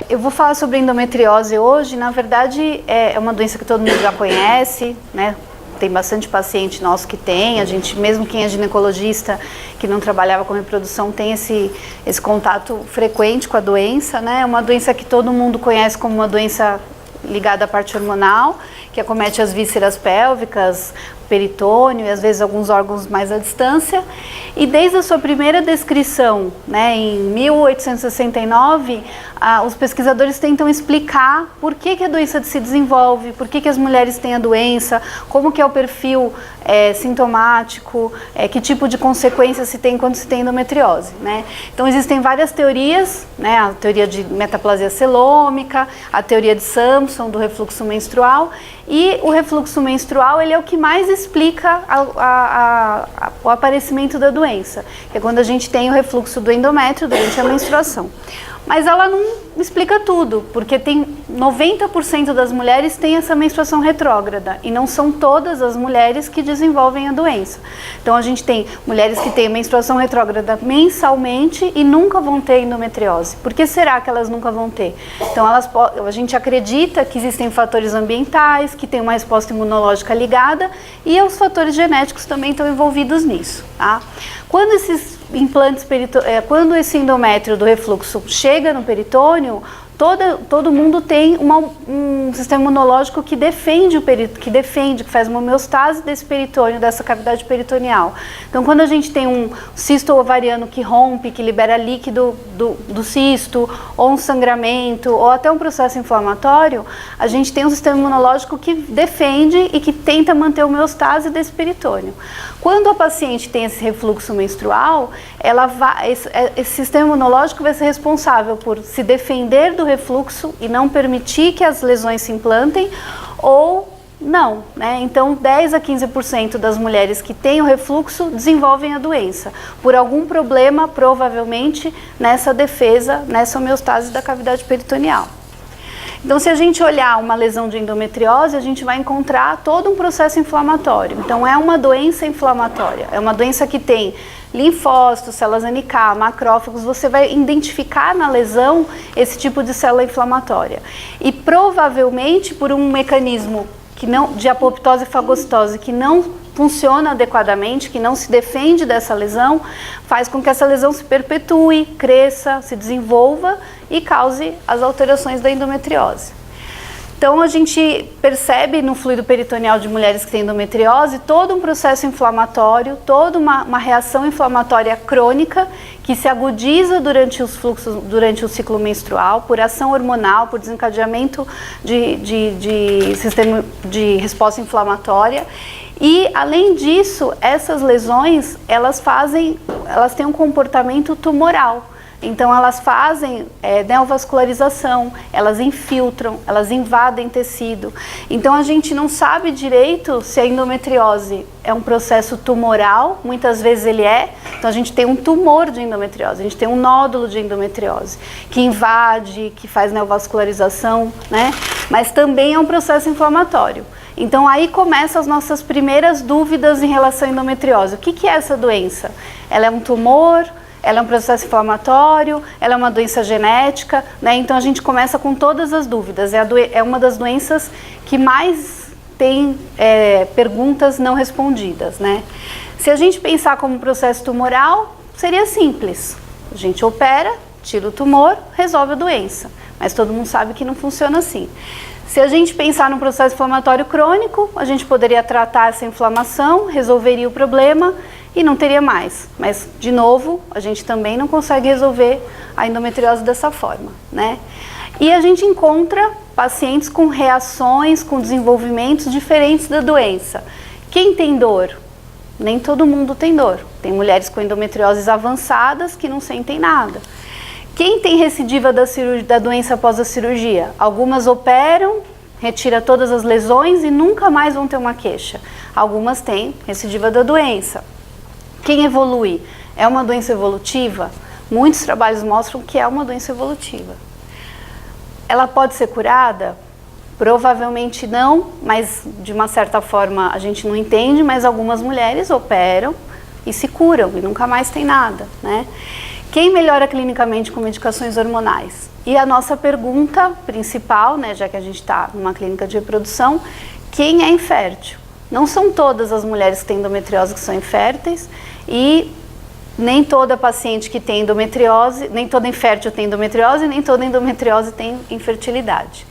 Eu vou falar sobre endometriose hoje. Na verdade, é uma doença que todo mundo já conhece, né? Tem bastante paciente nosso que tem, a gente, mesmo quem é ginecologista, que não trabalhava com reprodução, tem esse contato frequente com a doença, né? É uma doença que todo mundo conhece como uma doença ligada à parte hormonal, que acomete as vísceras pélvicas, peritônio e às vezes alguns órgãos mais à distância. E desde a sua primeira descrição, né, em 1869, os pesquisadores tentam explicar por que a doença se desenvolve, por que as mulheres têm a doença, como que é o perfil sintomático, que tipo de consequências se tem quando se tem endometriose, né? Então existem várias teorias, né, a teoria de metaplasia celômica, a teoria de Sampson, do refluxo menstrual, e o refluxo menstrual ele é o que mais explica o aparecimento da doença, que é quando a gente tem o refluxo do endométrio durante a menstruação. Mas ela não explica tudo, porque tem 90% das mulheres têm essa menstruação retrógrada e não são todas as mulheres que desenvolvem a doença. Então a gente tem mulheres que têm menstruação retrógrada mensalmente e nunca vão ter endometriose. Por que será que elas nunca vão ter? Então a gente acredita que existem fatores ambientais, que tem uma resposta imunológica ligada e os fatores genéticos também estão envolvidos nisso, tá? Quando esses implantes quando esse endométrio do refluxo chega no peritônio, todo mundo tem um sistema imunológico que defende, que faz uma homeostase desse peritônio, dessa cavidade peritoneal. Então, quando a gente tem um cisto ovariano que rompe, que libera líquido do cisto, ou um sangramento, ou até um processo inflamatório, a gente tem um sistema imunológico que defende e que tenta manter a homeostase desse peritônio. Quando a paciente tem esse refluxo menstrual, esse sistema imunológico vai ser responsável por se defender do refluxo e não permitir que as lesões se implantem ou não, né? Então 10 a 15% das mulheres que têm o refluxo desenvolvem a doença por algum problema, provavelmente nessa defesa, nessa homeostase da cavidade peritoneal. Então, se a gente olhar uma lesão de endometriose, a gente vai encontrar todo um processo inflamatório. Então, é uma doença inflamatória, é uma doença que tem linfócitos, células NK, macrófagos, você vai identificar na lesão esse tipo de célula inflamatória. E provavelmente por um mecanismo de apoptose e fagocitose que não funciona adequadamente, que não se defende dessa lesão, faz com que essa lesão se perpetue, cresça, se desenvolva e cause as alterações da endometriose. Então, a gente percebe no fluido peritoneal de mulheres que têm endometriose todo um processo inflamatório, toda uma reação inflamatória crônica que se agudiza durante o ciclo menstrual, por ação hormonal, por desencadeamento de sistema de resposta inflamatória. E, além disso, essas lesões, elas têm um comportamento tumoral. Então, elas fazem neovascularização, elas infiltram, elas invadem tecido. Então, a gente não sabe direito se a endometriose é um processo tumoral, muitas vezes ele é. Então, a gente tem um tumor de endometriose, a gente tem um nódulo de endometriose, que invade, que faz neovascularização, né? Mas também é um processo inflamatório. Então, aí começam as nossas primeiras dúvidas em relação à endometriose. O que é essa doença? Ela é um tumor? Ela é um processo inflamatório, ela é uma doença genética, né? Então a gente começa com todas as dúvidas. É uma das doenças que mais tem perguntas não respondidas, né? Se a gente pensar como processo tumoral, seria simples. A gente opera, tira o tumor, resolve a doença. Mas todo mundo sabe que não funciona assim. Se a gente pensar no processo inflamatório crônico, a gente poderia tratar essa inflamação, resolveria o problema e não teria mais. Mas, de novo, a gente também não consegue resolver a endometriose dessa forma, né? E a gente encontra pacientes com reações, com desenvolvimentos diferentes da doença. Quem tem dor? Nem todo mundo tem dor. Tem mulheres com endometrioses avançadas que não sentem nada. Quem tem recidiva da doença após a cirurgia? Algumas operam, retira todas as lesões e nunca mais vão ter uma queixa. Algumas têm recidiva da doença. Quem evolui? É uma doença evolutiva? Muitos trabalhos mostram que é uma doença evolutiva. Ela pode ser curada? Provavelmente não, mas de uma certa forma a gente não entende, mas algumas mulheres operam e se curam e nunca mais tem nada, né? Quem melhora clinicamente com medicações hormonais? E a nossa pergunta principal, né, já que a gente está numa clínica de reprodução, quem é infértil? Não são todas as mulheres que têm endometriose que são inférteis e nem toda paciente que tem endometriose, nem toda infértil tem endometriose, nem toda endometriose tem infertilidade.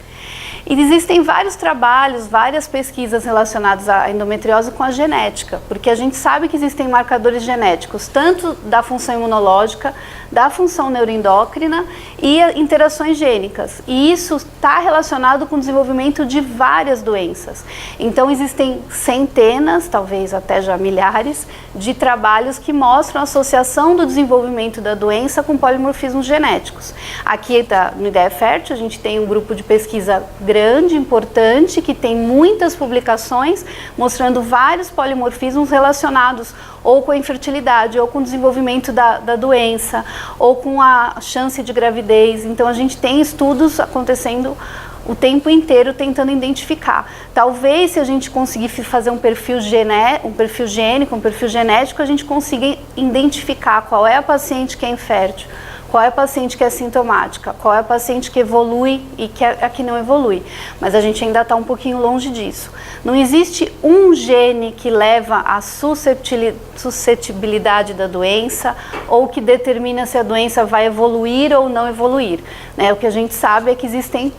E existem vários trabalhos, várias pesquisas relacionadas à endometriose com a genética, porque a gente sabe que existem marcadores genéticos, tanto da função imunológica, da função neuroendócrina e interações gênicas. E isso está relacionado com o desenvolvimento de várias doenças. Então existem centenas, talvez até já milhares, de trabalhos que mostram a associação do desenvolvimento da doença com polimorfismos genéticos. Aqui no Ideia Fértil a gente tem um grupo de pesquisa grande, importante, que tem muitas publicações mostrando vários polimorfismos relacionados ou com a infertilidade, ou com o desenvolvimento da doença, ou com a chance de gravidez. Então a gente tem estudos acontecendo o tempo inteiro tentando identificar. Talvez se a gente conseguir fazer um perfil gênico, um perfil genético, a gente consiga identificar qual é a paciente que é infértil, qual é a paciente que é sintomática, qual é a paciente que evolui e que é a que não evolui. Mas a gente ainda está um pouquinho longe disso. Não existe um gene que leva à suscetibilidade da doença ou que determina se a doença vai evoluir ou não evoluir, né? O que a gente sabe é que existem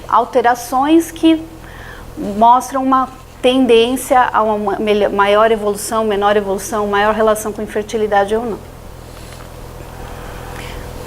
alterações que mostram uma tendência a uma maior evolução, menor evolução, maior relação com infertilidade ou não.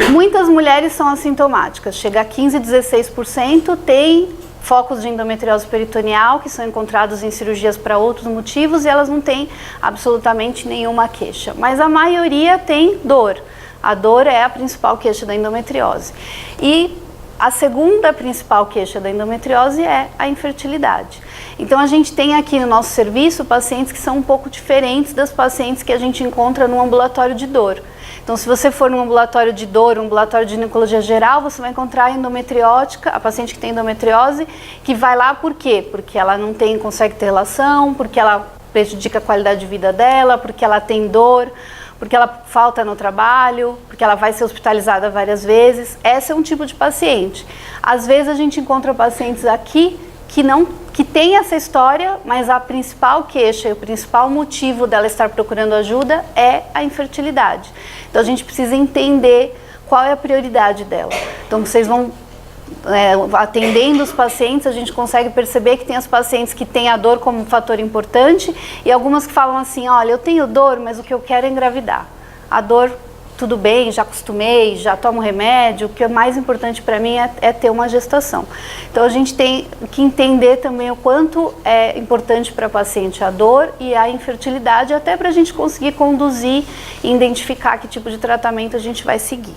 Muitas mulheres são assintomáticas, chega a 15, 16%, tem focos de endometriose peritoneal que são encontrados em cirurgias para outros motivos e elas não têm absolutamente nenhuma queixa. Mas a maioria tem dor. A dor é a principal queixa da endometriose. E a segunda principal queixa da endometriose é a infertilidade. Então a gente tem aqui no nosso serviço pacientes que são um pouco diferentes das pacientes que a gente encontra no ambulatório de dor. Então, se você for num ambulatório de dor, um ambulatório de ginecologia geral, você vai encontrar a endometriótica, a paciente que tem endometriose, que vai lá por quê? Porque ela não consegue ter relação, porque ela prejudica a qualidade de vida dela, porque ela tem dor, porque ela falta no trabalho, porque ela vai ser hospitalizada várias vezes. Esse é um tipo de paciente. Às vezes a gente encontra pacientes aqui que tem essa história, mas a principal queixa e o principal motivo dela estar procurando ajuda é a infertilidade. Então a gente precisa entender qual é a prioridade dela. Então vocês vão atendendo os pacientes, a gente consegue perceber que tem as pacientes que têm a dor como um fator importante e algumas que falam assim, olha, eu tenho dor, mas o que eu quero é engravidar. A dor, tudo bem, já acostumei, já tomo remédio, o que é mais importante para mim é ter uma gestação. Então a gente tem que entender também o quanto é importante para a paciente a dor e a infertilidade, até para a gente conseguir conduzir e identificar que tipo de tratamento a gente vai seguir.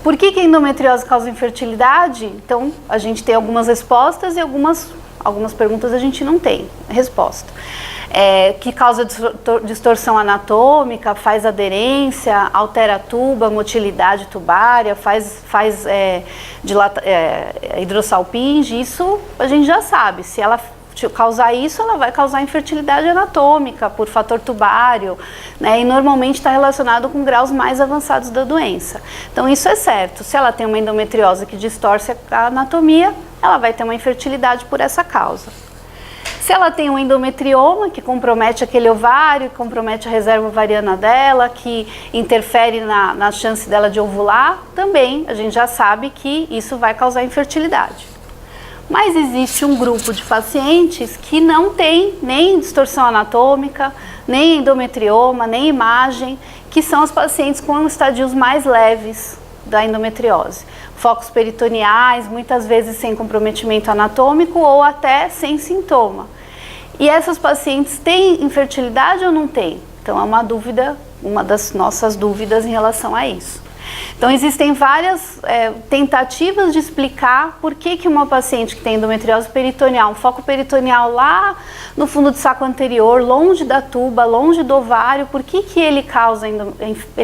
Por que a endometriose causa infertilidade? Então a gente tem algumas respostas e algumas perguntas a gente não tem resposta. Que causa distorção anatômica, faz aderência, altera a tuba, motilidade tubária, faz hidrossalpinge, isso a gente já sabe. Se ela causar isso, ela vai causar infertilidade anatômica por fator tubário, né? E normalmente está relacionado com graus mais avançados da doença. Então isso é certo, se ela tem uma endometriose que distorce a anatomia, ela vai ter uma infertilidade por essa causa. Se ela tem um endometrioma que compromete aquele ovário, que compromete a reserva ovariana dela, que interfere na chance dela de ovular, também a gente já sabe que isso vai causar infertilidade. Mas existe um grupo de pacientes que não tem nem distorção anatômica, nem endometrioma, nem imagem, que são as pacientes com estadios mais leves da endometriose. Focos peritoneais, muitas vezes sem comprometimento anatômico ou até sem sintoma. E essas pacientes têm infertilidade ou não têm? Então é uma dúvida, uma das nossas dúvidas em relação a isso. Então, existem várias tentativas de explicar por que uma paciente que tem endometriose peritoneal, um foco peritoneal lá no fundo do saco anterior, longe da tuba, longe do ovário, por que ele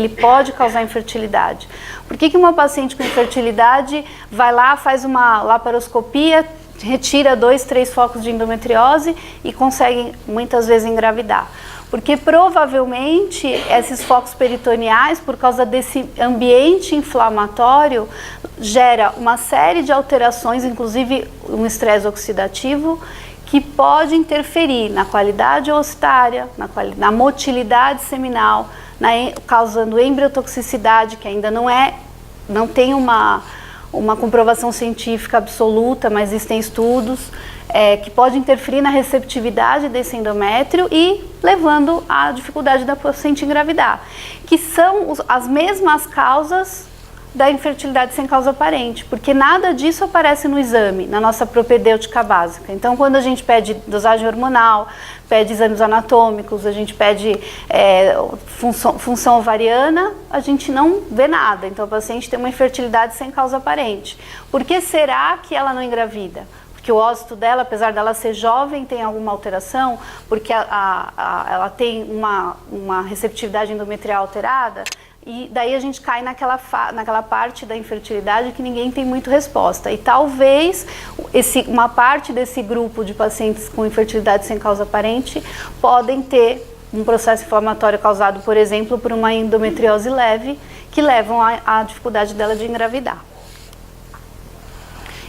pode causar infertilidade? Por que uma paciente com infertilidade vai lá, faz uma laparoscopia, retira 2, 3 focos de endometriose e consegue muitas vezes engravidar? Porque provavelmente esses focos peritoneais, por causa desse ambiente inflamatório, gera uma série de alterações, inclusive um estresse oxidativo, que pode interferir na qualidade oocytária, na motilidade seminal, causando embriotoxicidade, que ainda não tem uma comprovação científica absoluta, mas existem estudos que pode interferir na receptividade desse endométrio e levando à dificuldade da paciente engravidar, que são as mesmas causas da infertilidade sem causa aparente, porque nada disso aparece no exame, na nossa propedêutica básica. Então, quando a gente pede dosagem hormonal, pede exames anatômicos, a gente pede função ovariana, a gente não vê nada. Então, a paciente tem uma infertilidade sem causa aparente. Por que será que ela não engravida? Porque o ósito dela, apesar dela ser jovem, tem alguma alteração, porque ela tem uma receptividade endometrial alterada, e daí a gente cai naquela parte da infertilidade que ninguém tem muito resposta. E talvez uma parte desse grupo de pacientes com infertilidade sem causa aparente podem ter um processo inflamatório causado, por exemplo, por uma endometriose leve, que levam à dificuldade dela de engravidar.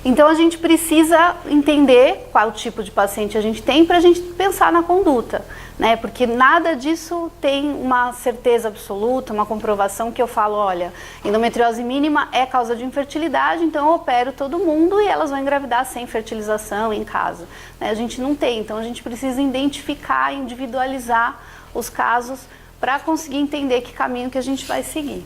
Então, a gente precisa entender qual tipo de paciente a gente tem para a gente pensar na conduta, né? Porque nada disso tem uma certeza absoluta, uma comprovação que eu falo, olha, endometriose mínima é causa de infertilidade, então eu opero todo mundo e elas vão engravidar sem fertilização em casa, né? A gente não tem, então a gente precisa identificar, individualizar os casos para conseguir entender que caminho que a gente vai seguir.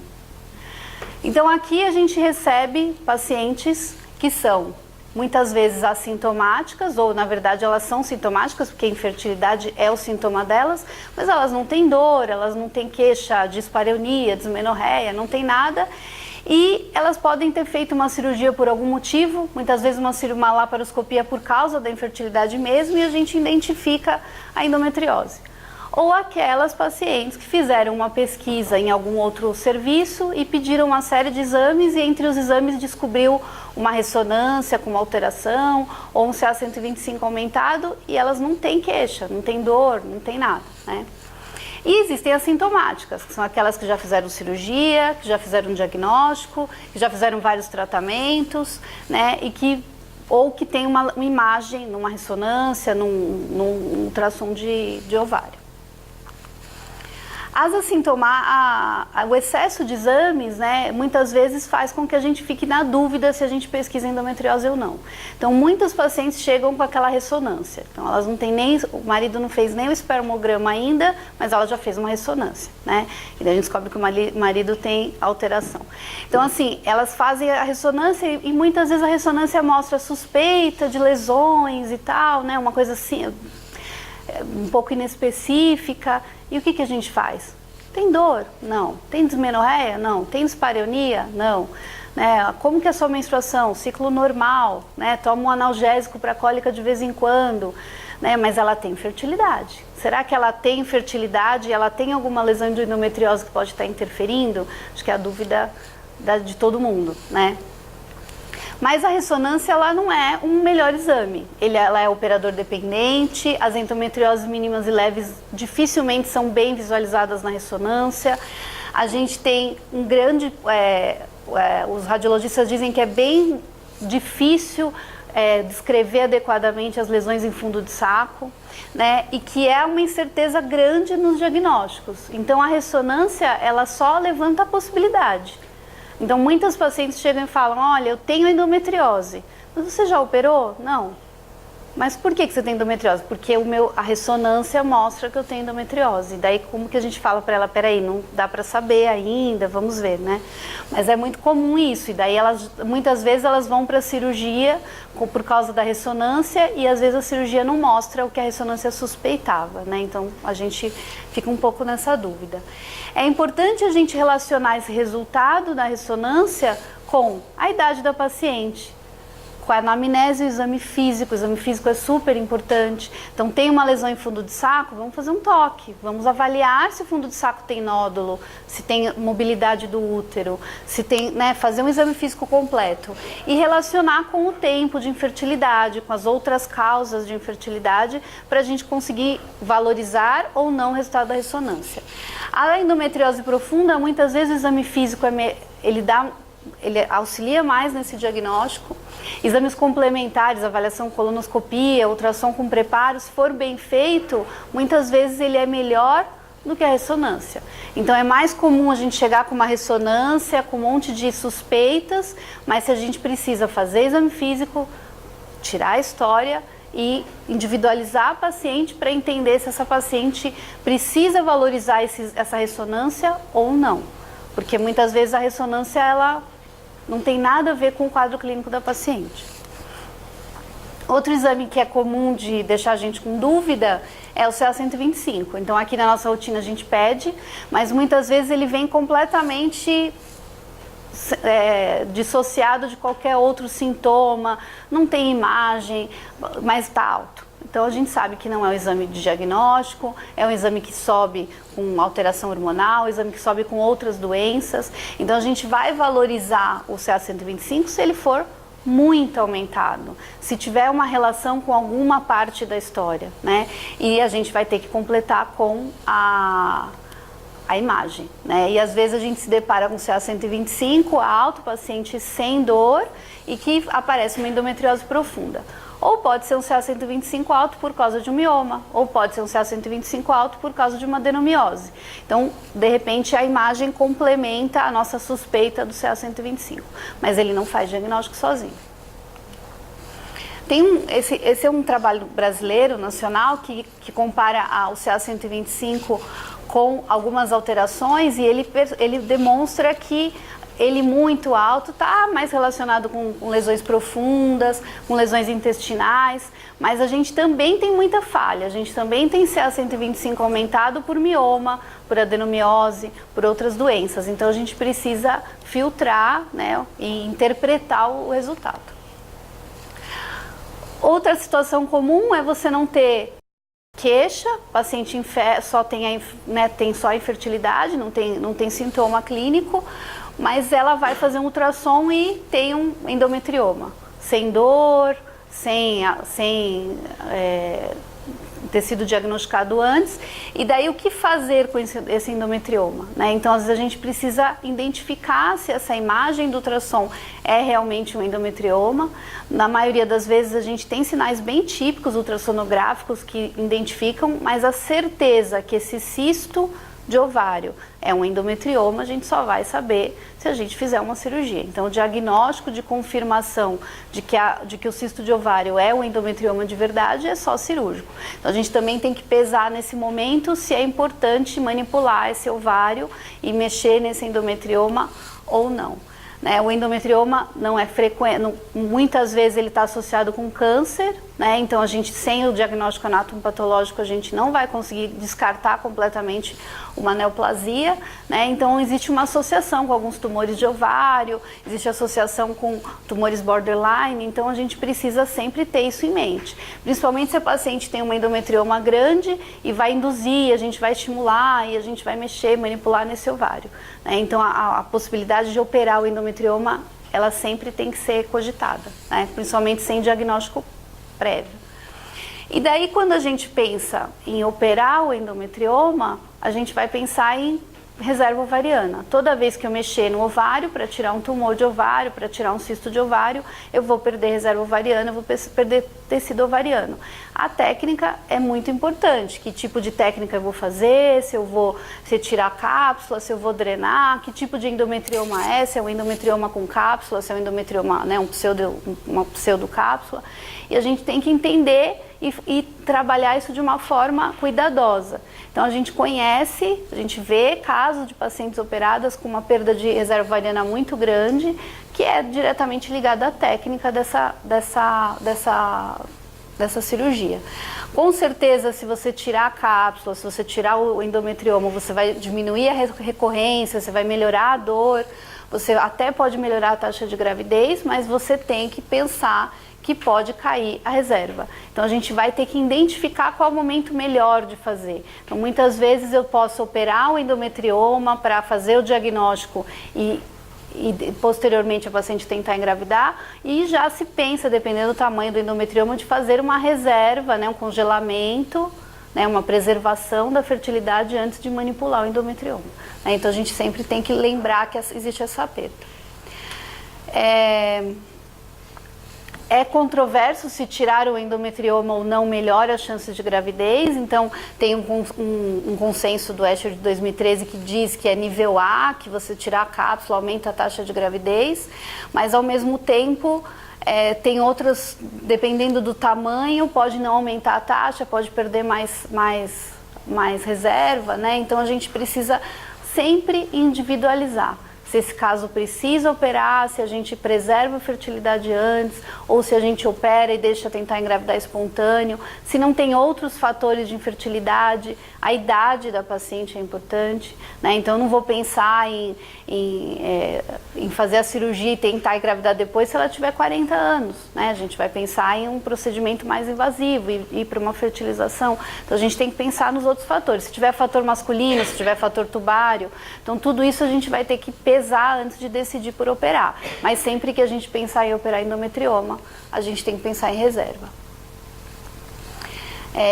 Então, aqui a gente recebe pacientes que são muitas vezes assintomáticas, ou na verdade elas são sintomáticas, porque a infertilidade é o sintoma delas, mas elas não têm dor, elas não têm queixa de dispareunia, dismenorreia, não tem nada, e elas podem ter feito uma cirurgia por algum motivo, muitas vezes uma laparoscopia por causa da infertilidade mesmo, e a gente identifica a endometriose. Ou aquelas pacientes que fizeram uma pesquisa em algum outro serviço e pediram uma série de exames, e entre os exames descobriu uma ressonância com uma alteração ou um CA-125 aumentado, e elas não têm queixa, não têm dor, não tem nada, né? E existem as sintomáticas, que são aquelas que já fizeram cirurgia, que já fizeram um diagnóstico, que já fizeram vários tratamentos, né? Ou que tem uma imagem, numa ressonância, num ultrassom de ovário. O excesso de exames, né, muitas vezes faz com que a gente fique na dúvida se a gente pesquisa endometriose ou não. Então, muitas pacientes chegam com aquela ressonância. Então, elas não têm o marido não fez nem o espermograma ainda, mas ela já fez uma ressonância, né? E daí a gente descobre que o marido tem alteração. Então, assim, elas fazem a ressonância e muitas vezes a ressonância mostra suspeita de lesões e tal, né? Uma coisa assim, um pouco inespecífica. E o que a gente faz? Tem dor? Não. Tem dismenorreia? Não. Tem dispareunia? Não. Né? Como que é a sua menstruação? Ciclo normal, né? Toma um analgésico para cólica de vez em quando, né? Mas ela tem fertilidade. Será que ela tem fertilidade e ela tem alguma lesão de endometriose que pode estar interferindo? Acho que é a dúvida de todo mundo, né? Mas a ressonância, ela não é um melhor exame. Ela é operador dependente, as endometrioses mínimas e leves dificilmente são bem visualizadas na ressonância. A gente tem um grande... os radiologistas dizem que é bem difícil descrever adequadamente as lesões em fundo de saco, né? E que é uma incerteza grande nos diagnósticos. Então, a ressonância, ela só levanta a possibilidade. Então, muitas pacientes chegam e falam, olha, eu tenho endometriose, mas você já operou? Não. Mas por que você tem endometriose? Porque a ressonância mostra que eu tenho endometriose. Daí como que a gente fala para ela, peraí, não dá para saber ainda, vamos ver, né? Mas é muito comum isso. E daí muitas vezes elas vão para a cirurgia por causa da ressonância e às vezes a cirurgia não mostra o que a ressonância suspeitava, né? Então a gente fica um pouco nessa dúvida. É importante a gente relacionar esse resultado da ressonância com a idade da paciente, com a anamnese e o exame físico. O exame físico é super importante. Então, tem uma lesão em fundo de saco, vamos fazer um toque. Vamos avaliar se o fundo de saco tem nódulo, se tem mobilidade do útero, se tem, né, fazer um exame físico completo. E relacionar com o tempo de infertilidade, com as outras causas de infertilidade, para a gente conseguir valorizar ou não o resultado da ressonância. A endometriose profunda, muitas vezes o exame físico ele auxilia mais nesse diagnóstico. Exames complementares, avaliação colonoscopia, ultrassom com preparo, se for bem feito, muitas vezes ele é melhor do que a ressonância. Então é mais comum a gente chegar com uma ressonância, com um monte de suspeitas, mas se a gente precisa fazer exame físico, tirar a história e individualizar a paciente para entender se essa paciente precisa valorizar essa ressonância ou não. Porque muitas vezes a ressonância ela não tem nada a ver com o quadro clínico da paciente. Outro exame que é comum de deixar a gente com dúvida é o CA-125. Então aqui na nossa rotina a gente pede, mas muitas vezes ele vem completamente dissociado de qualquer outro sintoma, não tem imagem, mas está alto. Então a gente sabe que não é um exame de diagnóstico, é um exame que sobe com alteração hormonal, um exame que sobe com outras doenças. Então a gente vai valorizar o CA-125 se ele for muito aumentado, se tiver uma relação com alguma parte da história, né? E a gente vai ter que completar com a imagem, né? E às vezes a gente se depara com CA-125 alto, paciente sem dor e que aparece uma endometriose profunda. Ou pode ser um CA-125 alto por causa de um mioma, ou pode ser um CA-125 alto por causa de uma adenomiose. Então, de repente, a imagem complementa a nossa suspeita do CA-125, mas ele não faz diagnóstico sozinho. Esse é um trabalho brasileiro, nacional, que compara o CA-125 com algumas alterações e ele demonstra que ele muito alto está mais relacionado com lesões profundas, com lesões intestinais, mas a gente também tem muita falha. A gente também tem CA-125 aumentado por mioma, por adenomiose, por outras doenças. Então a gente precisa filtrar, né, e interpretar o resultado. Outra situação comum é você não ter queixa, o paciente só tem, tem só infertilidade, não tem sintoma clínico, mas ela vai fazer um ultrassom e tem um endometrioma, sem dor, sem ter sido diagnosticado antes. E daí o que fazer com esse endometrioma, né? Então às vezes a gente precisa identificar se essa imagem do ultrassom é realmente um endometrioma. Na maioria das vezes a gente tem sinais bem típicos ultrassonográficos que identificam, mas a certeza que esse cisto de ovário é um endometrioma, a gente só vai saber se a gente fizer uma cirurgia. Então, o diagnóstico de confirmação de que o cisto de ovário é um endometrioma de verdade é só cirúrgico. Então, a gente também tem que pesar nesse momento se é importante manipular esse ovário e mexer nesse endometrioma ou não. Né? O endometrioma não é frequente, muitas vezes ele está associado com câncer, né? Então a gente, sem o diagnóstico anatomopatológico, a gente não vai conseguir descartar completamente uma neoplasia, né? Então existe uma associação com alguns tumores de ovário, existe associação com tumores borderline, então a gente precisa sempre ter isso em mente. Principalmente se a paciente tem uma endometrioma grande e vai induzir, a gente vai estimular e a gente vai mexer, manipular nesse ovário, né? Então a possibilidade de operar o endometrioma, ela sempre tem que ser cogitada, né? Principalmente sem diagnóstico prévio. E daí quando a gente pensa em operar o endometrioma, a gente vai pensar em reserva ovariana. Toda vez que eu mexer no ovário para tirar um tumor de ovário, para tirar um cisto de ovário, eu vou perder reserva ovariana, eu vou perder tecido ovariano. A técnica é muito importante. Que tipo de técnica eu vou fazer, se tirar a cápsula, se eu vou drenar, que tipo de endometrioma é, se é um endometrioma com cápsula, se é um endometrioma, né, uma pseudocápsula. E a gente tem que entender e trabalhar isso de uma forma cuidadosa. Então a gente conhece, a gente vê casos de pacientes operadas com uma perda de reserva ovariana muito grande, que é diretamente ligada à técnica dessa cirurgia. Com certeza, se você tirar a cápsula, se você tirar o endometrioma, você vai diminuir a recorrência, você vai melhorar a dor, você até pode melhorar a taxa de gravidez, mas você tem que pensar que pode cair a reserva. Então a gente vai ter que identificar qual é o momento melhor de fazer. Então muitas vezes eu posso operar o endometrioma para fazer o diagnóstico e posteriormente a paciente tentar engravidar, e já se pensa, dependendo do tamanho do endometrioma, de fazer uma reserva, né, um congelamento, né, uma preservação da fertilidade antes de manipular o endometrioma. Então a gente sempre tem que lembrar que existe essa perda. É controverso se tirar o endometrioma ou não melhora as chances de gravidez. Então tem um consenso do Escher de 2013 que diz que é nível A, que você tirar a cápsula aumenta a taxa de gravidez, mas ao mesmo tempo tem outras, dependendo do tamanho, pode não aumentar a taxa, pode perder mais reserva, né? Então a gente precisa sempre individualizar. Se esse caso precisa operar, se a gente preserva a fertilidade antes, ou se a gente opera e deixa tentar engravidar espontâneo, se não tem outros fatores de infertilidade, a idade da paciente é importante, né? Então eu não vou pensar em fazer a cirurgia e tentar engravidar depois se ela tiver 40 anos, né? A gente vai pensar em um procedimento mais invasivo e ir para uma fertilização. Então a gente tem que pensar nos outros fatores. Se tiver fator masculino, se tiver fator tubário, então tudo isso a gente vai ter que pesar antes de decidir por operar. Mas sempre que a gente pensar em operar endometrioma, a gente tem que pensar em reserva.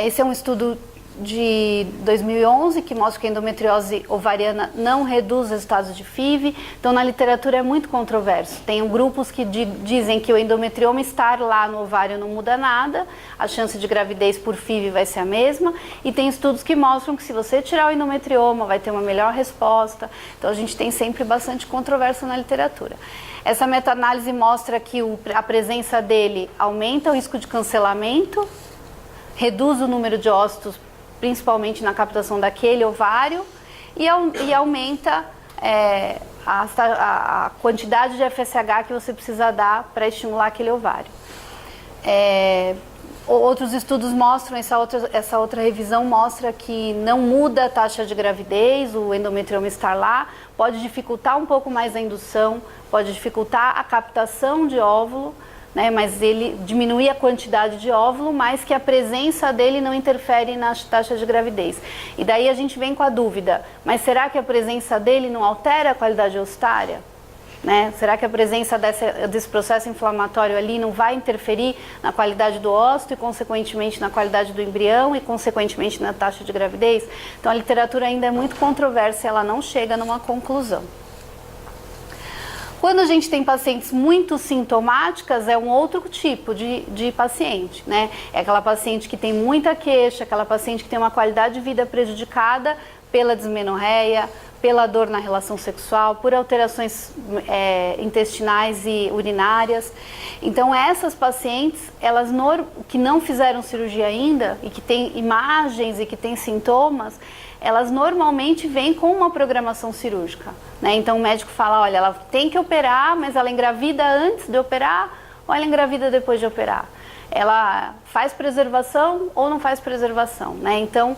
Esse é um estudo de 2011 que mostra que a endometriose ovariana não reduz resultados de FIV. Então na literatura é muito controverso. Tem grupos que dizem que o endometrioma estar lá no ovário não muda nada, a chance de gravidez por FIV vai ser a mesma, e tem estudos que mostram que se você tirar o endometrioma vai ter uma melhor resposta. Então a gente tem sempre bastante controvérsia na literatura. Essa meta-análise mostra que a presença dele aumenta o risco de cancelamento, reduz o número de ócitos, principalmente na captação daquele ovário, e aumenta a quantidade de FSH que você precisa dar para estimular aquele ovário. Outros estudos mostram, essa outra revisão mostra que não muda a taxa de gravidez, o endometrioma estar lá, pode dificultar um pouco mais a indução, pode dificultar a captação de óvulo, né, mas ele diminui a quantidade de óvulo, mas que a presença dele não interfere na taxa de gravidez. E daí a gente vem com a dúvida, mas será que a presença dele não altera a qualidade ocitária? Né? Será que a presença desse processo inflamatório ali não vai interferir na qualidade do ócito e consequentemente na qualidade do embrião e consequentemente na taxa de gravidez? Então a literatura ainda é muito controversa, ela não chega numa conclusão. Quando a gente tem pacientes muito sintomáticas, é um outro tipo de paciente, né? É aquela paciente que tem muita queixa, aquela paciente que tem uma qualidade de vida prejudicada pela dismenorreia, pela dor na relação sexual, por alterações intestinais e urinárias. Então essas pacientes, elas que não fizeram cirurgia ainda e que têm imagens e que têm sintomas, elas normalmente vêm com uma programação cirúrgica, né? Então o médico fala, olha, ela tem que operar, mas ela engravida antes de operar ou ela engravida depois de operar? Ela faz preservação ou não faz preservação, né? Então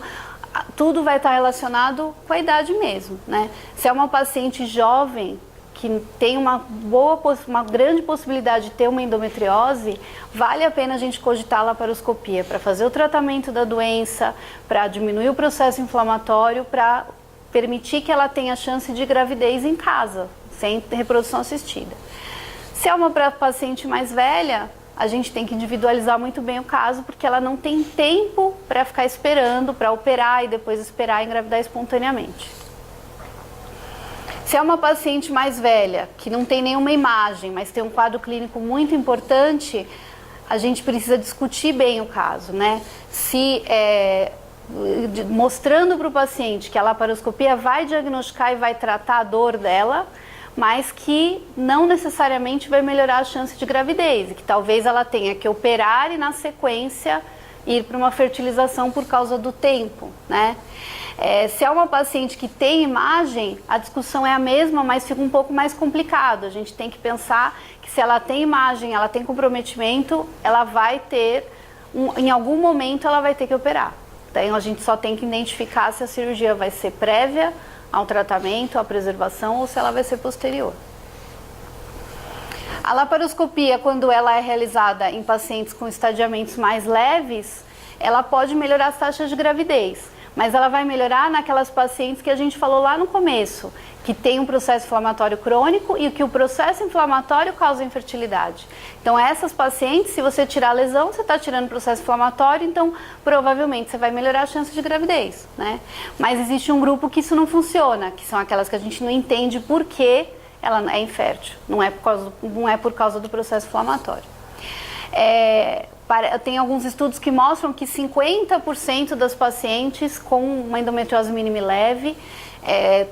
tudo vai estar relacionado com a idade mesmo, né? Se é uma paciente jovem que tem uma grande possibilidade de ter uma endometriose, vale a pena a gente cogitar a laparoscopia para fazer o tratamento da doença, para diminuir o processo inflamatório, para permitir que ela tenha chance de gravidez em casa, sem reprodução assistida. Se é uma paciente mais velha, a gente tem que individualizar muito bem o caso, porque ela não tem tempo para ficar esperando, para operar e depois esperar engravidar espontaneamente. Se é uma paciente mais velha, que não tem nenhuma imagem, mas tem um quadro clínico muito importante, a gente precisa discutir bem o caso, né? Se mostrando para o paciente que a laparoscopia vai diagnosticar e vai tratar a dor dela, mas que não necessariamente vai melhorar a chance de gravidez, e que talvez ela tenha que operar e na sequência ir para uma fertilização por causa do tempo, né? Se é uma paciente que tem imagem, a discussão é a mesma, mas fica um pouco mais complicado. A gente tem que pensar que se ela tem imagem, ela tem comprometimento, ela vai ter, em algum momento ela vai ter que operar. Então a gente só tem que identificar se a cirurgia vai ser prévia ao tratamento, à preservação, ou se ela vai ser posterior. A laparoscopia, quando ela é realizada em pacientes com estadiamentos mais leves, ela pode melhorar as taxas de gravidez, mas ela vai melhorar naquelas pacientes que a gente falou lá no começo, que tem um processo inflamatório crônico e que o processo inflamatório causa infertilidade. Então essas pacientes, se você tirar a lesão, você está tirando o processo inflamatório, então provavelmente você vai melhorar a chance de gravidez, né? Mas existe um grupo que isso não funciona, que são aquelas que a gente não entende por que ela é infértil, não é por causa do processo inflamatório. Tem alguns estudos que mostram que 50% das pacientes com uma endometriose mínima e leve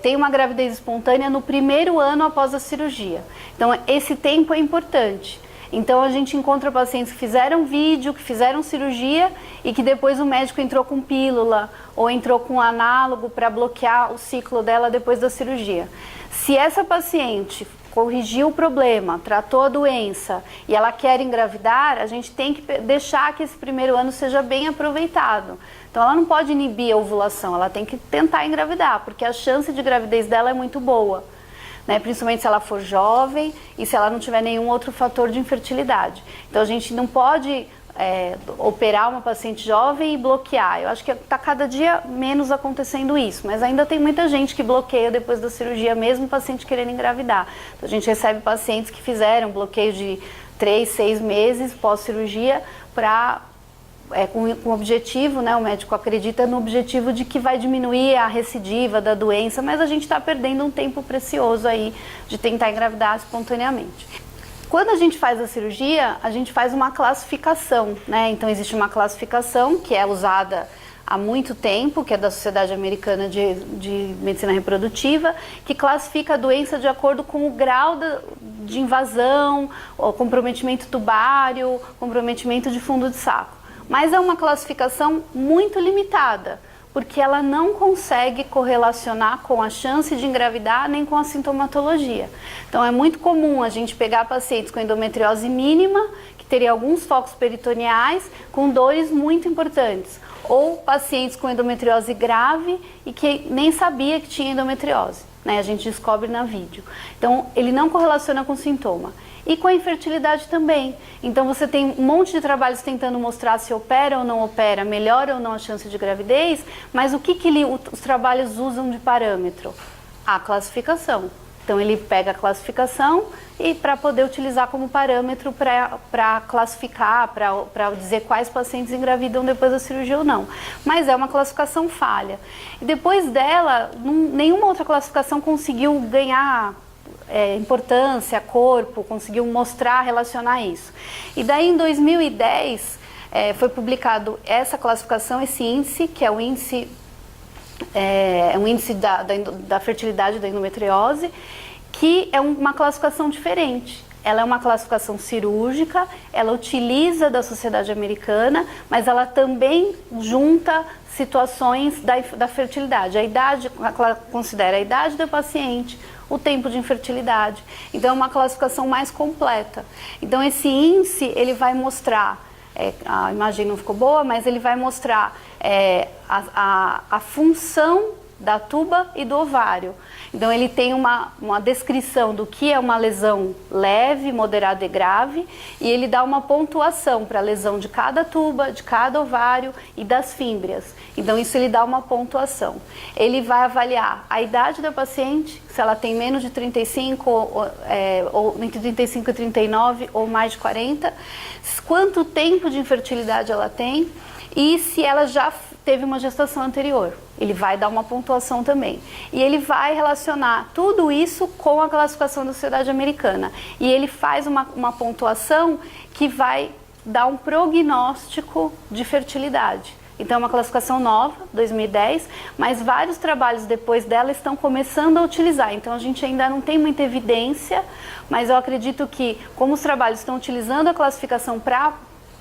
tem uma gravidez espontânea no primeiro ano após a cirurgia. Então esse tempo é importante. Então a gente encontra pacientes que fizeram vídeo, que fizeram cirurgia e que depois o médico entrou com pílula ou entrou com análogo para bloquear o ciclo dela depois da cirurgia. Se essa paciente corrigiu o problema, tratou a doença e ela quer engravidar, a gente tem que deixar que esse primeiro ano seja bem aproveitado. Então ela não pode inibir a ovulação, ela tem que tentar engravidar, porque a chance de gravidez dela é muito boa, né? Principalmente se ela for jovem e se ela não tiver nenhum outro fator de infertilidade. Então a gente não pode operar uma paciente jovem e bloquear. Eu acho que está cada dia menos acontecendo isso, mas ainda tem muita gente que bloqueia depois da cirurgia, mesmo o paciente querendo engravidar. Então, a gente recebe pacientes que fizeram bloqueio de 3, 6 meses pós-cirurgia com o objetivo, né, o médico acredita no objetivo de que vai diminuir a recidiva da doença, mas a gente está perdendo um tempo precioso aí de tentar engravidar espontaneamente. Quando a gente faz a cirurgia, a gente faz uma classificação, né? Então existe uma classificação que é usada há muito tempo, que é da Sociedade Americana de Medicina Reprodutiva, que classifica a doença de acordo com o grau de invasão, o comprometimento tubário, comprometimento de fundo de saco. Mas é uma classificação muito limitada, porque ela não consegue correlacionar com a chance de engravidar nem com a sintomatologia. Então é muito comum a gente pegar pacientes com endometriose mínima, que teria alguns focos peritoneais, com dores muito importantes, ou pacientes com endometriose grave e que nem sabia que tinha endometriose, né? A gente descobre na vídeo. Então ele não correlaciona com sintoma. E com a infertilidade também. Então você tem um monte de trabalhos tentando mostrar se opera ou não opera, melhora ou não a chance de gravidez, mas o que os trabalhos usam de parâmetro? A classificação. Então ele pega a classificação e para poder utilizar como parâmetro para classificar, para dizer quais pacientes engravidam depois da cirurgia ou não. Mas é uma classificação falha. E depois dela, nenhuma outra classificação conseguiu ganhar importância, corpo, conseguiu mostrar, relacionar isso. E daí em 2010 foi publicado essa classificação, esse índice, que é o índice, um índice da fertilidade da endometriose, que é uma classificação diferente. Ela é uma classificação cirúrgica, ela utiliza da Sociedade Americana, mas ela também junta situações da fertilidade. A idade, ela considera a idade da paciente, o tempo de infertilidade. Então é uma classificação mais completa. Então esse índice, ele vai mostrar, a imagem não ficou boa, mas ele vai mostrar a função da tuba e do ovário. Então ele tem uma descrição do que é uma lesão leve, moderada e grave, e ele dá uma pontuação para a lesão de cada tuba, de cada ovário e das fímbrias. Então isso ele dá uma pontuação. Ele vai avaliar a idade da paciente, se ela tem menos de 35, ou entre 35 e 39, ou mais de 40, quanto tempo de infertilidade ela tem, e se ela já teve uma gestação anterior. Ele vai dar uma pontuação também. E ele vai relacionar tudo isso com a classificação da Sociedade Americana. E ele faz uma pontuação que vai dar um prognóstico de fertilidade. Então é uma classificação nova, 2010, mas vários trabalhos depois dela estão começando a utilizar. Então a gente ainda não tem muita evidência, mas eu acredito que como os trabalhos estão utilizando a classificação para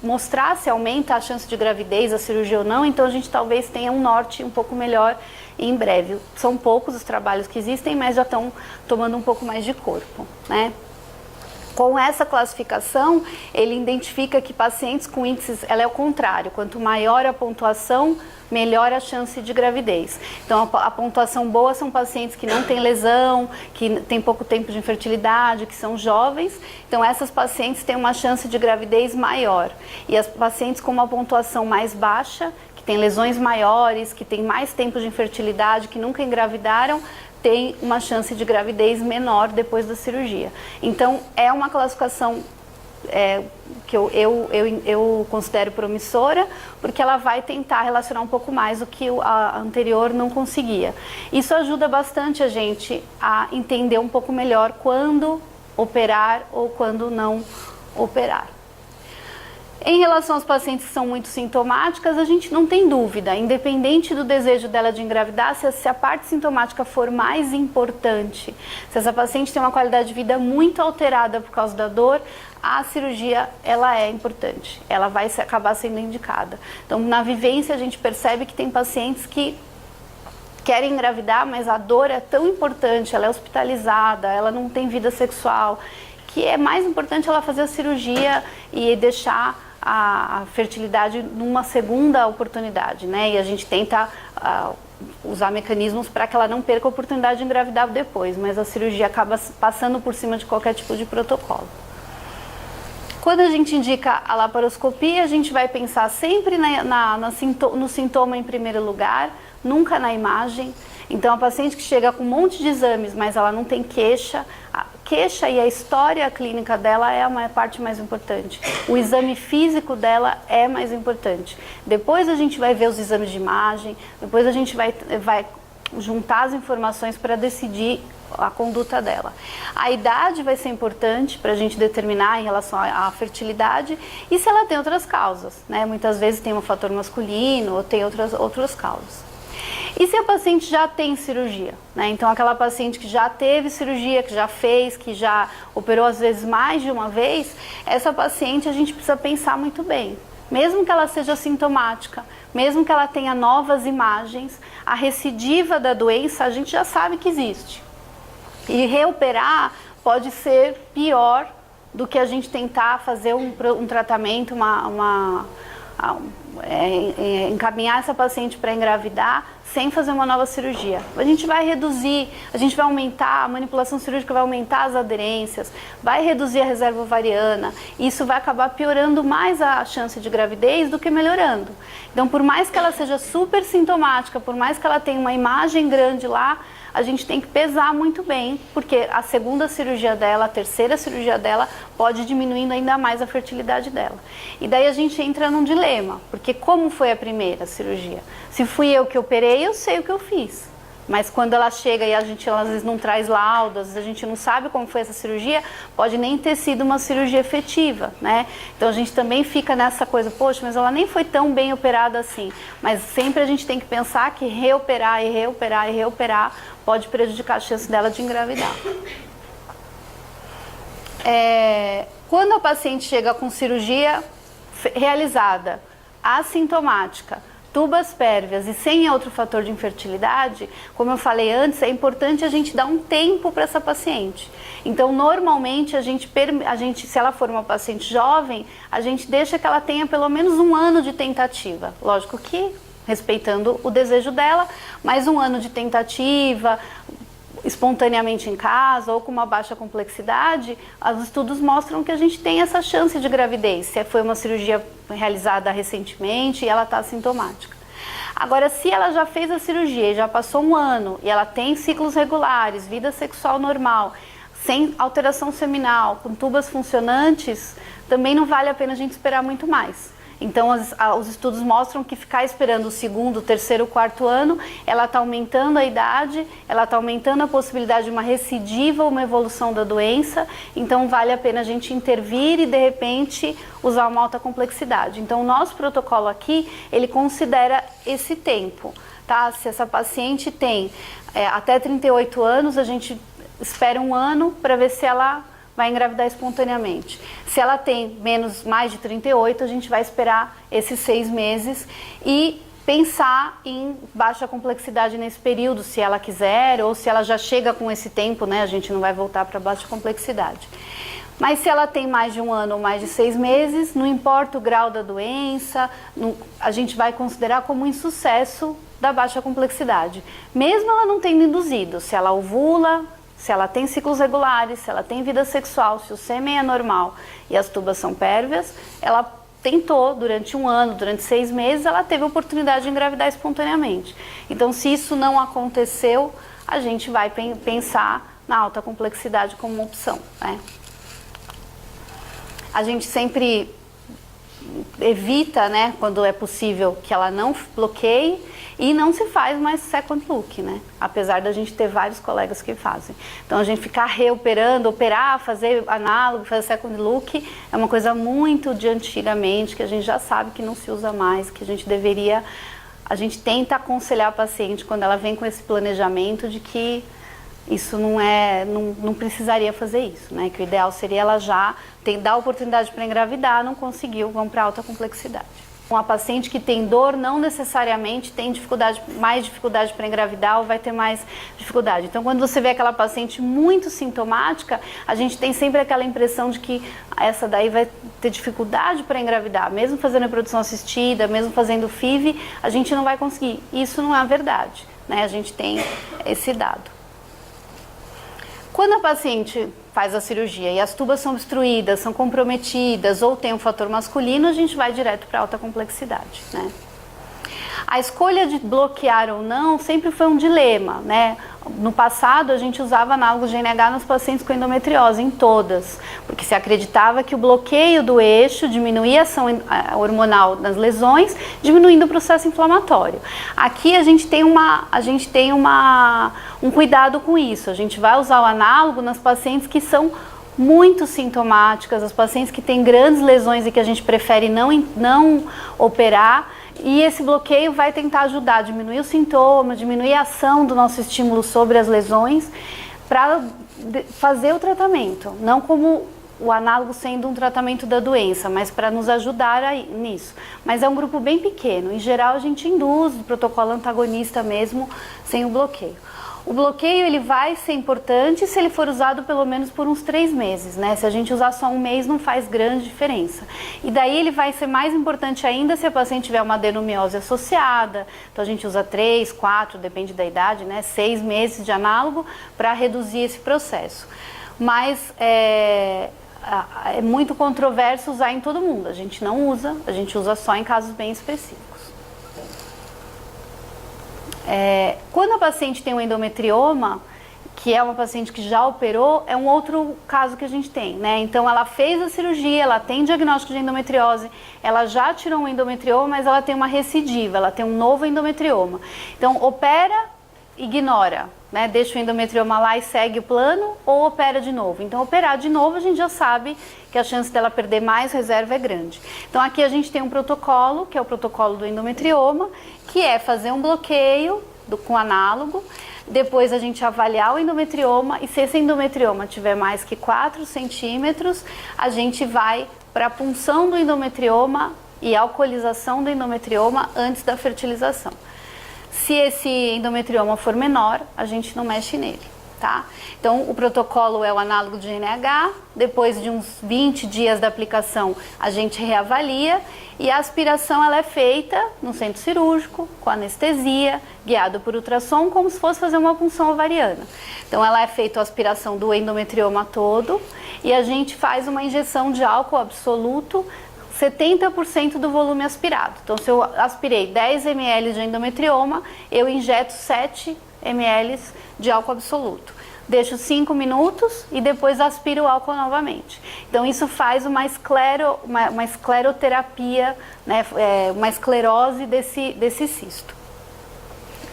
mostrar se aumenta a chance de gravidez, a cirurgia ou não, então a gente talvez tenha um norte um pouco melhor em breve. São poucos os trabalhos que existem, mas já estão tomando um pouco mais de corpo, né? Com essa classificação, ele identifica que pacientes com índices, ela é o contrário, quanto maior a pontuação, melhor a chance de gravidez. Então, a pontuação boa são pacientes que não têm lesão, que têm pouco tempo de infertilidade, que são jovens. Então, essas pacientes têm uma chance de gravidez maior. E as pacientes com uma pontuação mais baixa, que têm lesões maiores, que têm mais tempo de infertilidade, que nunca engravidaram, tem uma chance de gravidez menor depois da cirurgia. Então, é uma classificação que eu considero promissora, porque ela vai tentar relacionar um pouco mais o que a anterior não conseguia. Isso ajuda bastante a gente a entender um pouco melhor quando operar ou quando não operar. Em relação aos pacientes que são muito sintomáticas, a gente não tem dúvida, independente do desejo dela de engravidar, se a parte sintomática for mais importante, se essa paciente tem uma qualidade de vida muito alterada por causa da dor, a cirurgia ela é importante, ela vai acabar sendo indicada. Então, na vivência, a gente percebe que tem pacientes que querem engravidar, mas a dor é tão importante, ela é hospitalizada, ela não tem vida sexual, que é mais importante ela fazer a cirurgia e deixar a fertilidade numa segunda oportunidade, né? E a gente tenta usar mecanismos para que ela não perca a oportunidade de engravidar depois, mas a cirurgia acaba passando por cima de qualquer tipo de protocolo. Quando a gente indica a laparoscopia, a gente vai pensar sempre no sintoma em primeiro lugar, nunca na imagem. Então, a paciente que chega com um monte de exames, mas ela não tem queixa, a queixa e a história clínica dela é a parte mais importante. O exame físico dela é mais importante. Depois a gente vai ver os exames de imagem, depois a gente vai juntar as informações para decidir a conduta dela. A idade vai ser importante para a gente determinar em relação à fertilidade e se ela tem outras causas, né? Muitas vezes tem um fator masculino ou tem outras causas. E se a paciente já tem cirurgia, né? Então aquela paciente que já teve cirurgia, que já fez, que já operou às vezes mais de uma vez, essa paciente a gente precisa pensar muito bem. Mesmo que ela seja sintomática, mesmo que ela tenha novas imagens, a recidiva da doença a gente já sabe que existe. E reoperar pode ser pior do que a gente tentar fazer um tratamento, encaminhar essa paciente para engravidar sem fazer uma nova cirurgia. A gente vai reduzir, a gente vai aumentar, a manipulação cirúrgica vai aumentar as aderências, vai reduzir a reserva ovariana, e isso vai acabar piorando mais a chance de gravidez do que melhorando. Então, por mais que ela seja super sintomática, por mais que ela tenha uma imagem grande lá, a gente tem que pesar muito bem, porque a segunda cirurgia dela, a terceira cirurgia dela, pode ir diminuindo ainda mais a fertilidade dela. E daí a gente entra num dilema, porque como foi a primeira cirurgia? Se fui eu que operei, eu sei o que eu fiz. Mas quando ela chega e a gente às vezes não traz laudo, às vezes a gente não sabe como foi essa cirurgia, pode nem ter sido uma cirurgia efetiva, né? Então a gente também fica nessa coisa, poxa, mas ela nem foi tão bem operada assim. Mas sempre a gente tem que pensar que reoperar e reoperar e reoperar pode prejudicar a chance dela de engravidar. Quando a paciente chega com cirurgia realizada, assintomática, tubas pérvias e sem outro fator de infertilidade, como eu falei antes, é importante a gente dar um tempo para essa paciente. Então, normalmente, a gente, se ela for uma paciente jovem, a gente deixa que ela tenha pelo menos 1 ano de tentativa. Lógico que respeitando o desejo dela, mas 1 ano de tentativa, espontaneamente em casa ou com uma baixa complexidade, os estudos mostram que a gente tem essa chance de gravidez, se foi uma cirurgia realizada recentemente e ela está assintomática. Agora, se ela já fez a cirurgia e já passou 1 ano e ela tem ciclos regulares, vida sexual normal, sem alteração seminal, com tubas funcionantes, também não vale a pena a gente esperar muito mais. Então, os estudos mostram que ficar esperando o segundo, terceiro, quarto ano, ela está aumentando a idade, ela está aumentando a possibilidade de uma recidiva ou uma evolução da doença, então vale a pena a gente intervir e, de repente, usar uma alta complexidade. Então, o nosso protocolo aqui, ele considera esse tempo, tá? Se essa paciente tem até 38 anos, a gente espera um ano para ver se ela vai engravidar espontaneamente. Se ela tem mais de 38, a gente vai esperar esses 6 meses e pensar em baixa complexidade nesse período, se ela quiser, ou se ela já chega com esse tempo, né? A gente não vai voltar para baixa complexidade. Mas se ela tem mais de um ano ou mais de 6 meses, não importa o grau da doença, a gente vai considerar como um insucesso da baixa complexidade. Mesmo ela não tendo induzido, se ela ovula, se ela tem ciclos regulares, se ela tem vida sexual, se o sêmen é normal e as tubas são pérvias, ela tentou durante um ano, durante 6 meses, ela teve a oportunidade de engravidar espontaneamente. Então, se isso não aconteceu, a gente vai pensar na alta complexidade como uma opção, né? A gente sempre evita, né, quando é possível, que ela não bloqueie e não se faz mais second look, né? Apesar da gente ter vários colegas que fazem. Então, a gente ficar reoperando, operar, fazer análogo, fazer second look, é uma coisa muito de antigamente, que a gente já sabe que não se usa mais, que a gente tenta aconselhar a paciente quando ela vem com esse planejamento de que isso não precisaria fazer isso, né? Que o ideal seria ela já dar a oportunidade para engravidar, não conseguiu, vamos para alta complexidade. Uma paciente que tem dor não necessariamente tem mais dificuldade para engravidar ou vai ter mais dificuldade. Então, quando você vê aquela paciente muito sintomática, a gente tem sempre aquela impressão de que essa daí vai ter dificuldade para engravidar. Mesmo fazendo reprodução assistida, mesmo fazendo FIV, a gente não vai conseguir. Isso não é a verdade, né? A gente tem esse dado. Quando a paciente faz a cirurgia e as tubas são obstruídas, são comprometidas ou tem um fator masculino, a gente vai direto para alta complexidade, né? A escolha de bloquear ou não sempre foi um dilema, né? No passado, a gente usava análogos de GNH nos pacientes com endometriose, em todas, porque se acreditava que o bloqueio do eixo diminuía a ação hormonal nas lesões, diminuindo o processo inflamatório. Aqui a gente tem um cuidado com isso, a gente vai usar o análogo nas pacientes que são muito sintomáticas, as pacientes que têm grandes lesões e que a gente prefere não operar. E esse bloqueio vai tentar ajudar a diminuir os sintomas, diminuir a ação do nosso estímulo sobre as lesões para fazer o tratamento. Não como o análogo sendo um tratamento da doença, mas para nos ajudar nisso. Mas é um grupo bem pequeno. Em geral, a gente induz o protocolo antagonista mesmo sem o bloqueio. O bloqueio ele vai ser importante se ele for usado pelo menos por uns 3 meses, né? Se a gente usar só um mês não faz grande diferença. E daí ele vai ser mais importante ainda se a paciente tiver uma adenomiose associada. Então a gente usa 3, 4, depende da idade, né? 6 meses de análogo para reduzir esse processo. Mas é muito controverso usar em todo mundo. A gente não usa, a gente usa só em casos bem específicos. Quando a paciente tem um endometrioma, que é uma paciente que já operou, é um outro caso que a gente tem, né? Então, ela fez a cirurgia, ela tem diagnóstico de endometriose, ela já tirou um endometrioma, mas ela tem uma recidiva, ela tem um novo endometrioma. Então, opera, ignora, né? Deixa o endometrioma lá e segue o plano, ou opera de novo. Então, operar de novo, a gente já sabe que a chance dela perder mais reserva é grande. Então, aqui a gente tem um protocolo, que é o protocolo do endometrioma, que é fazer um bloqueio com análogo, depois a gente avaliar o endometrioma, e se esse endometrioma tiver mais que 4 centímetros, a gente vai para a punção do endometrioma e alcoolização do endometrioma antes da fertilização. Se esse endometrioma for menor, a gente não mexe nele, tá? Então, o protocolo é o análogo de GNH, depois de uns 20 dias da aplicação, a gente reavalia e a aspiração ela é feita no centro cirúrgico, com anestesia, guiado por ultrassom, como se fosse fazer uma punção ovariana. Então, ela é feita a aspiração do endometrioma todo e a gente faz uma injeção de álcool absoluto, 70% do volume aspirado. Então, se eu aspirei 10 ml de endometrioma, eu injeto 7 ml de álcool absoluto. deixo 5 minutos e depois aspiro o álcool novamente. Então isso faz uma escleroterapia, né, uma esclerose desse cisto.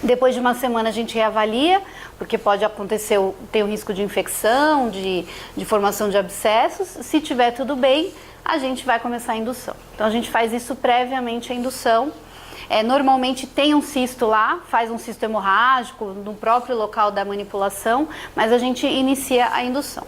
Depois de uma semana a gente reavalia, porque pode acontecer, ter o risco de infecção, de formação de abscessos. Se tiver tudo bem, a gente vai começar a indução. Então a gente faz isso previamente à indução. Normalmente tem um cisto lá, faz um cisto hemorrágico no próprio local da manipulação, mas a gente inicia a indução.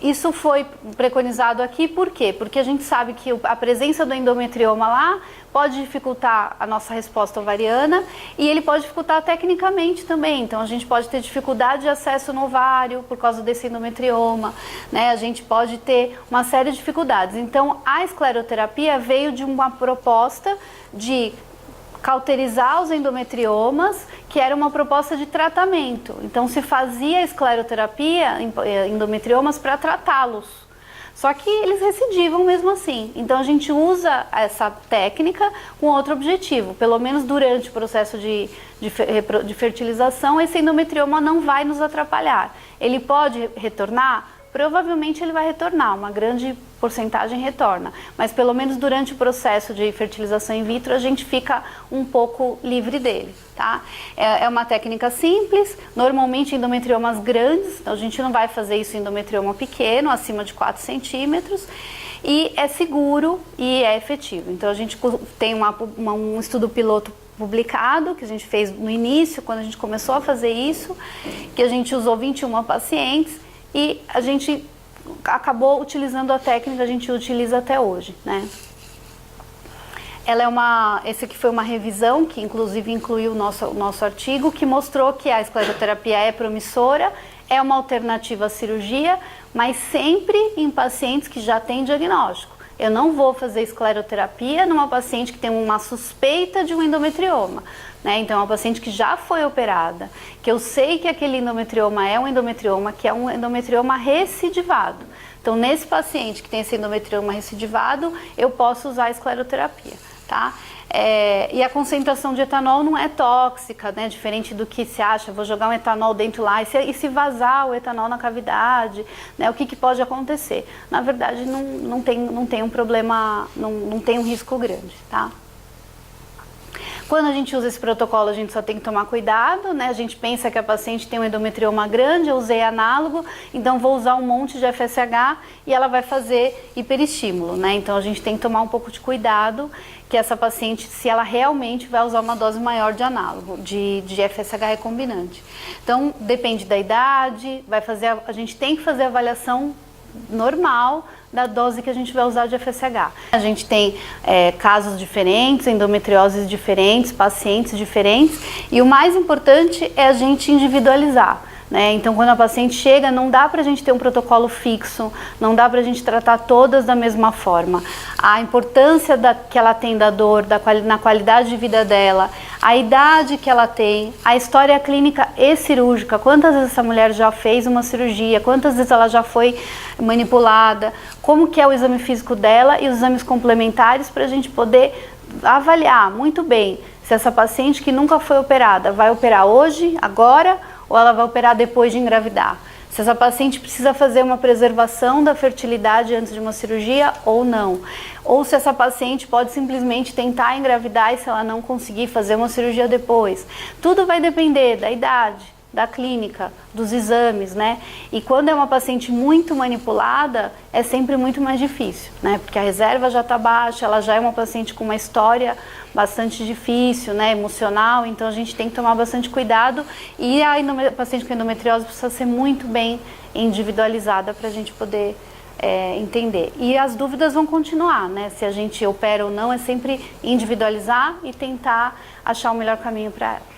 Isso foi preconizado aqui, por quê? Porque a gente sabe que a presença do endometrioma lá pode dificultar a nossa resposta ovariana e ele pode dificultar tecnicamente também. Então a gente pode ter dificuldade de acesso no ovário por causa desse endometrioma, né? A gente pode ter uma série de dificuldades. Então a escleroterapia veio de uma proposta de cauterizar os endometriomas, que era uma proposta de tratamento. Então se fazia escleroterapia, endometriomas, para tratá-los. Só que eles recidivam mesmo assim. Então a gente usa essa técnica com outro objetivo. Pelo menos durante o processo de fertilização, esse endometrioma não vai nos atrapalhar. Ele pode retornar? Provavelmente ele vai retornar, uma grande porcentagem retorna, mas pelo menos durante o processo de fertilização in vitro a gente fica um pouco livre dele, tá? É uma técnica simples, normalmente endometriomas grandes, então a gente não vai fazer isso em endometrioma pequeno, acima de 4 centímetros, e é seguro e é efetivo. Então a gente tem um estudo piloto publicado, que a gente fez no início, quando a gente começou a fazer isso, que a gente usou 21 pacientes, e a gente acabou utilizando a técnica que a gente utiliza até hoje, né? Esse aqui foi uma revisão que inclusive incluiu o nosso artigo, que mostrou que a escleroterapia é promissora, é uma alternativa à cirurgia, mas sempre em pacientes que já têm diagnóstico. Eu não vou fazer escleroterapia numa paciente que tem uma suspeita de um endometrioma, né? Então é uma paciente que já foi operada, que eu sei que aquele endometrioma é um endometrioma, que é um endometrioma recidivado. Então nesse paciente que tem esse endometrioma recidivado, eu posso usar a escleroterapia, tá? E a concentração de etanol não é tóxica, né? Diferente do que se acha, vou jogar um etanol dentro lá e se vazar o etanol na cavidade, né? O que pode acontecer? Na verdade não tem um problema, não tem um risco grande, tá? Quando a gente usa esse protocolo, a gente só tem que tomar cuidado, né? A gente pensa que a paciente tem um endometrioma grande, eu usei análogo, então vou usar um monte de FSH e ela vai fazer hiperestímulo, né? Então a gente tem que tomar um pouco de cuidado, que essa paciente, se ela realmente vai usar uma dose maior de análogo, de FSH recombinante. Então depende da idade, a gente tem que fazer a avaliação normal da dose que a gente vai usar de FSH. A gente tem casos diferentes, endometrioses diferentes, pacientes diferentes, e o mais importante é a gente individualizar, né? Então quando a paciente chega, não dá pra gente ter um protocolo fixo, não dá pra gente tratar todas da mesma forma. A importância que ela tem da dor, na qualidade de vida dela, a idade que ela tem, a história clínica e cirúrgica, quantas vezes essa mulher já fez uma cirurgia, quantas vezes ela já foi manipulada, como que é o exame físico dela e os exames complementares para a gente poder avaliar muito bem se essa paciente que nunca foi operada vai operar hoje, agora, ou ela vai operar depois de engravidar. Se essa paciente precisa fazer uma preservação da fertilidade antes de uma cirurgia ou não. Ou se essa paciente pode simplesmente tentar engravidar e se ela não conseguir fazer uma cirurgia depois. Tudo vai depender da idade, da clínica, dos exames, né? E quando é uma paciente muito manipulada, é sempre muito mais difícil, né? Porque a reserva já está baixa, ela já é uma paciente com uma história bastante difícil, né? Emocional, então a gente tem que tomar bastante cuidado e a paciente com endometriose precisa ser muito bem individualizada para a gente poder entender. E as dúvidas vão continuar, né? Se a gente opera ou não, é sempre individualizar e tentar achar o melhor caminho para ela.